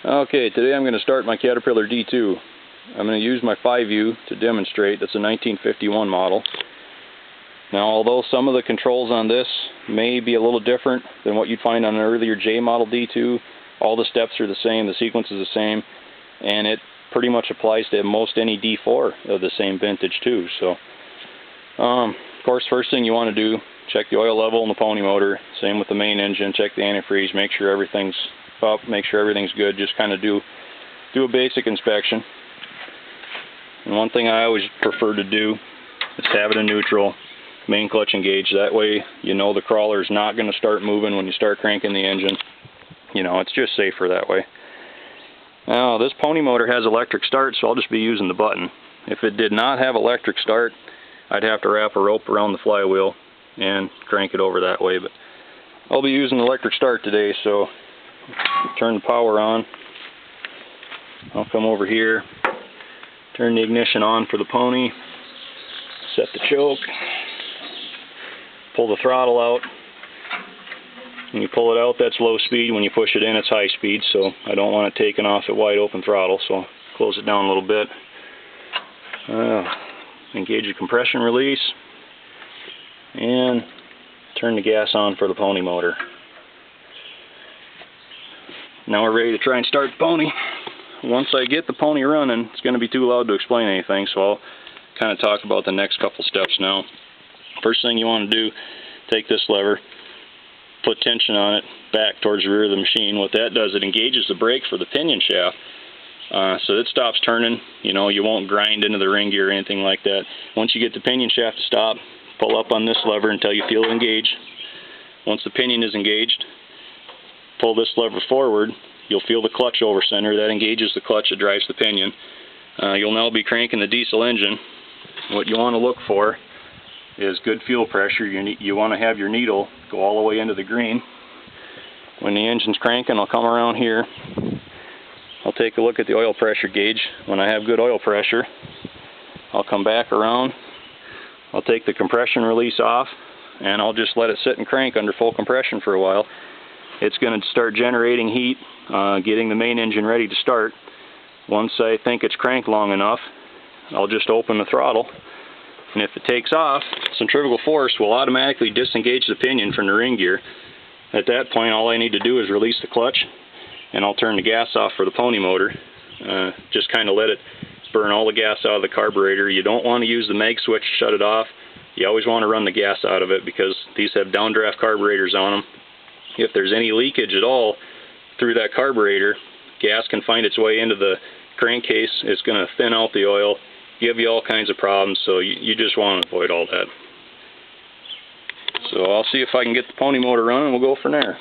Okay, today I'm going to start my Caterpillar D2. I'm going to use my 5U to demonstrate. That's a 1951 model. Now, although some of the controls on this may be a little different than what you'd find on an earlier J model D2, all the steps are the same, the sequence is the same, and it pretty much applies to most any D4 of the same vintage too. So, of course, first thing you want to do, check the oil level in the pony motor. Same with the main engine. Check the antifreeze. Make sure everything's up. Make sure everything's good. Just kind of do a basic inspection. And one thing I always prefer to do is have it in neutral, main clutch engaged. That way, you know the crawler is not going to start moving when you start cranking the engine. You know, it's just safer that way. Now, this pony motor has electric start, so I'll just be using the button. If it did not have electric start, I'd have to wrap a rope around the flywheel and crank it over that way. But I'll be using electric start today, so turn the power on. I'll come over here, turn the ignition on for the pony, set the choke, pull the throttle out. When you pull it out, that's low speed. When you push it in, it's high speed, so I don't want it taking off at wide open throttle, so I'll close it down a little bit. Engage the compression release and turn the gas on for the pony motor. Now we're ready to try and start the pony. Once I get the pony running, it's going to be too loud to explain anything, so I'll kind of talk about the next couple steps now. First thing you want to do, take this lever, put tension on it back towards the rear of the machine. What that does, it engages the brake for the pinion shaft. So it stops turning. You know, you won't grind into the ring gear or anything like that. Once you get the pinion shaft to stop, pull up on this lever until you feel it engage. Once the pinion is engaged, pull this lever forward. You'll feel the clutch over center. That engages the clutch that drives the pinion. You'll now be cranking the diesel engine. What you want to look for is good fuel pressure. You want to have your needle go all the way into the green. When the engine's cranking, I'll come around here. I'll take a look at the oil pressure gauge. When I have good oil pressure, I'll come back around. I'll take the compression release off, and I'll just let it sit and crank under full compression for a while. It's going to start generating heat, getting the main engine ready to start. Once I think it's cranked long enough, I'll just open the throttle. And if it takes off, centrifugal force will automatically disengage the pinion from the ring gear. At that point, all I need to do is release the clutch, and I'll turn the gas off for the pony motor. Just kind of let it burn all the gas out of the carburetor. You don't want to use the mag switch to shut it off. You always want to run the gas out of it because these have downdraft carburetors on them. If there's any leakage at all through that carburetor, gas can find its way into the crankcase. It's going to thin out the oil, give you all kinds of problems, so you just want to avoid all that. So I'll see if I can get the pony motor running, and we'll go from there.